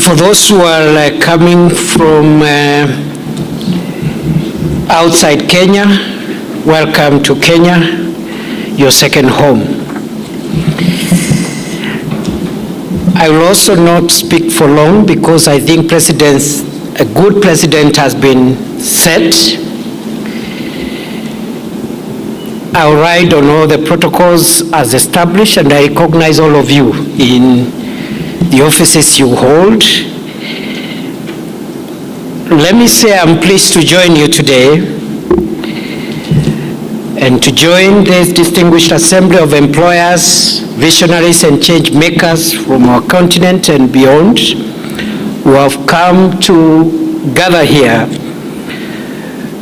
For those who are coming from outside Kenya, welcome to Kenya, your second home. I will also not speak for long because I think a good president has been set. I'll ride on all the protocols as established, and I recognize all of you in the offices you hold. Let me say I'm pleased to join you today and to join this distinguished assembly of employers, visionaries, and change makers from our continent and beyond who have come to gather here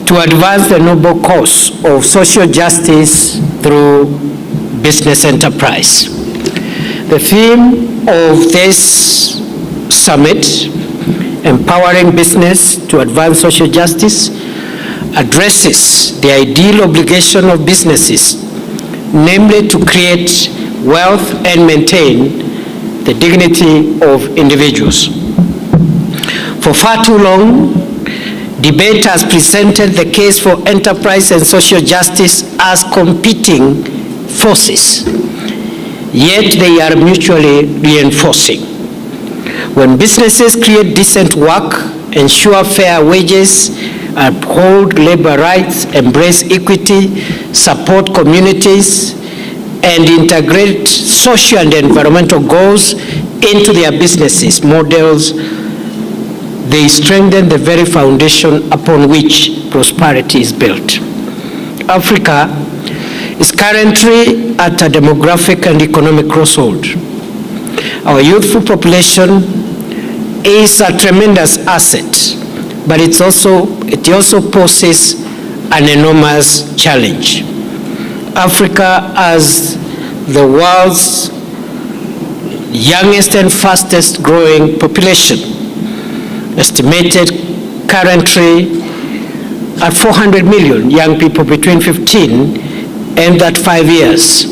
to advance the noble cause of social justice through business enterprise. The theme of this summit, Empowering Business to Advance Social Justice, addresses the ideal obligation of businesses, namely to create wealth and maintain the dignity of individuals. For far too long, debate has presented the case for enterprise and social justice as competing forces, yet they are mutually reinforcing. When businesses create decent work, ensure fair wages, uphold labor rights, embrace equity, support communities, and integrate social and environmental goals into their businesses models, they strengthen the very foundation upon which prosperity is built. Africa is currently at a demographic and economic crossroad. Our youthful population is a tremendous asset, but it also poses an enormous challenge. Africa, as the world's youngest and fastest growing population, estimated currently at 400 million young people between 15 and that 5 years,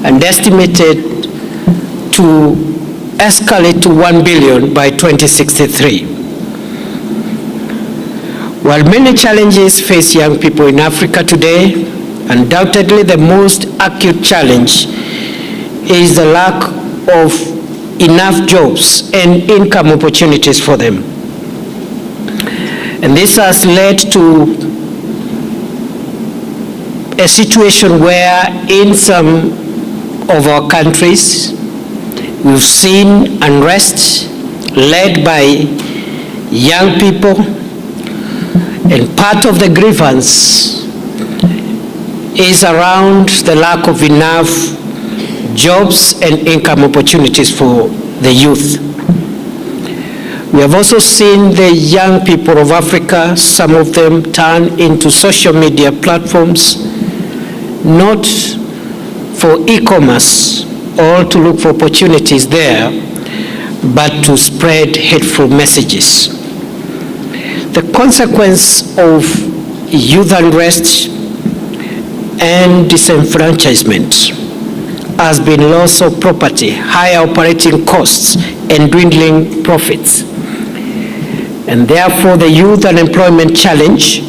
and estimated to escalate to 1 billion by 2063. While many challenges face young people in Africa today, undoubtedly the most acute challenge is the lack of enough jobs and income opportunities for them. And this has led to a situation where in some of our countries we've seen unrest led by young people, and part of the grievance is around the lack of enough jobs and income opportunities for the youth. We have also seen the young people of Africa, some of them turn into social media platforms, not for e-commerce or to look for opportunities there, but to spread hateful messages. The consequence of youth unrest and disenfranchisement has been loss of property, higher operating costs, and dwindling profits. And therefore, the youth unemployment challenge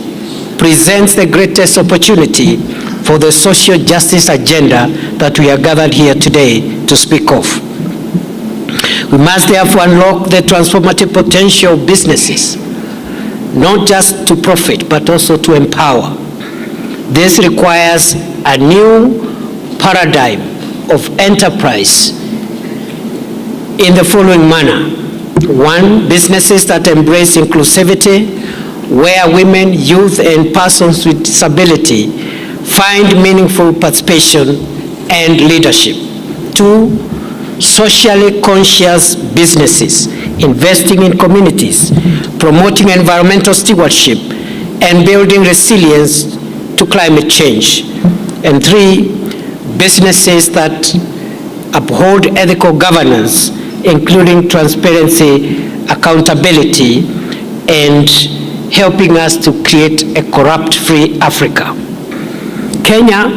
presents the greatest opportunity for the social justice agenda that we are gathered here today to speak of. We must therefore unlock the transformative potential of businesses, not just to profit, but also to empower. This requires a new paradigm of enterprise in the following manner. One, businesses that embrace inclusivity, where women, youth, and persons with disability find meaningful participation and leadership. Two, socially conscious businesses, investing in communities, promoting environmental stewardship, and building resilience to climate change. And three, businesses that uphold ethical governance, including transparency, accountability, and helping us to create a corrupt-free Africa. Kenya,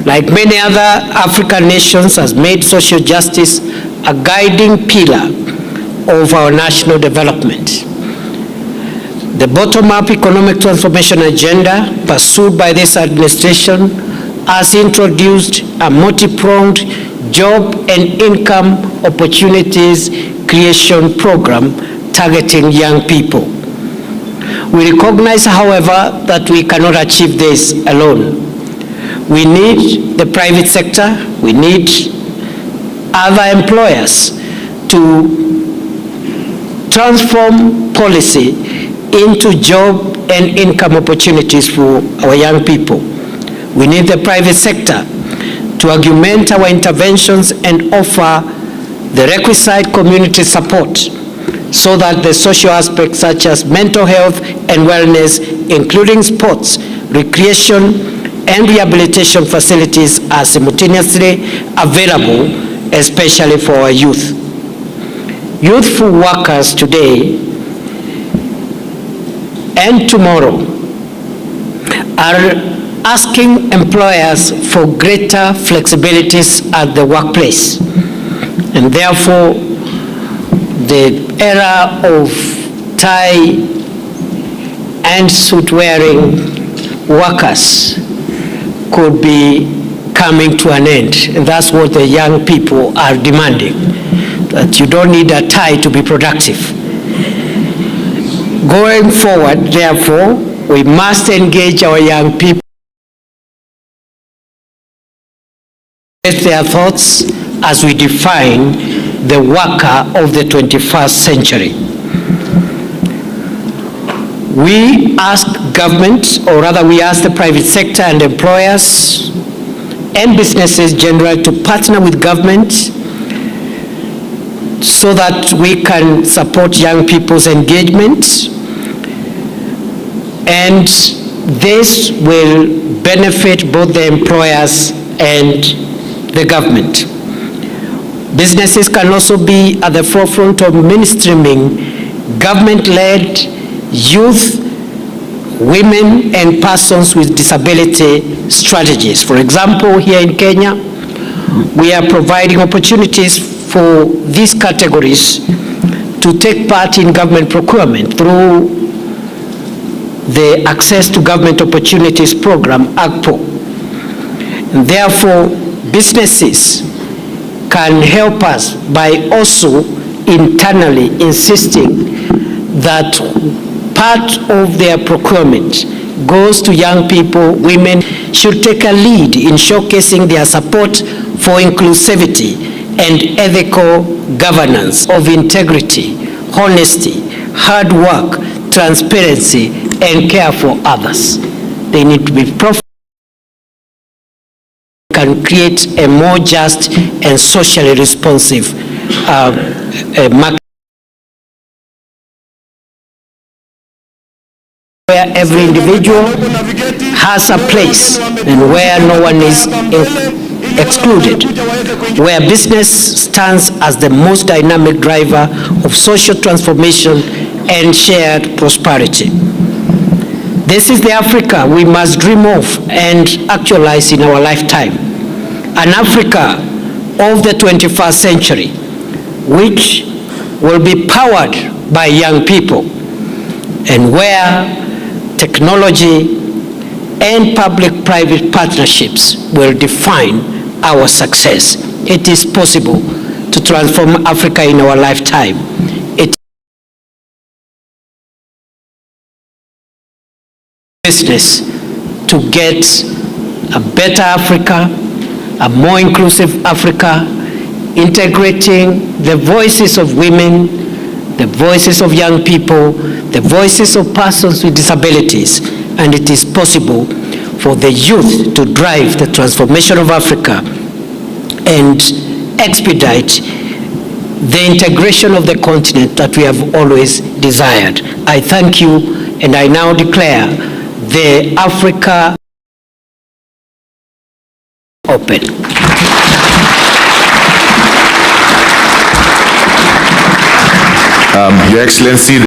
like many other African nations, has made social justice a guiding pillar of our national development. The bottom-up economic transformation agenda pursued by this administration has introduced a multi-pronged job and income opportunities creation program targeting young people. We recognize, however, that we cannot achieve this alone. We need the private sector, we need other employers to transform policy into job and income opportunities for our young people. We need the private sector to augment our interventions and offer the requisite community support so that the social aspects such as mental health and wellness, including sports, recreation, and rehabilitation facilities are simultaneously available, especially for our youth. Youthful workers today and tomorrow are asking employers for greater flexibilities at the workplace, and therefore the era of tie and suit wearing workers could be coming to an end, and that's what the young people are demanding, that you don't need a tie to be productive. Going forward, therefore, we must engage our young people with their thoughts as we define the worker of the 21st century. We ask government, or rather we ask the private sector and employers and businesses generally to partner with government so that we can support young people's engagement, and this will benefit both the employers and the government. Businesses can also be at the forefront of mainstreaming government-led youth, women, and persons with disability strategies. For example, here in Kenya, we are providing opportunities for these categories to take part in government procurement through the Access to Government Opportunities Program, AGPO. And therefore, businesses can help us by also internally insisting that part of their procurement goes to young people. Women should take a lead in showcasing their support for inclusivity and ethical governance of integrity, honesty, hard work, transparency, and care for others. They need to be profitable, can create a more just and socially responsive market where every individual has a place and where no one is excluded, where business stands as the most dynamic driver of social transformation and shared prosperity. This is the Africa we must dream of and actualize in our lifetime. An Africa of the 21st century, which will be powered by young people, and where technology and public-private partnerships will define our success. It is possible to transform Africa in our lifetime. It is business to get a better Africa, a more inclusive Africa, integrating the voices of women, the voices of young people, the voices of persons with disabilities, and it is possible for the youth to drive the transformation of Africa and expedite the integration of the continent that we have always desired. I thank you, and I now declare the Africa open. Your Excellency.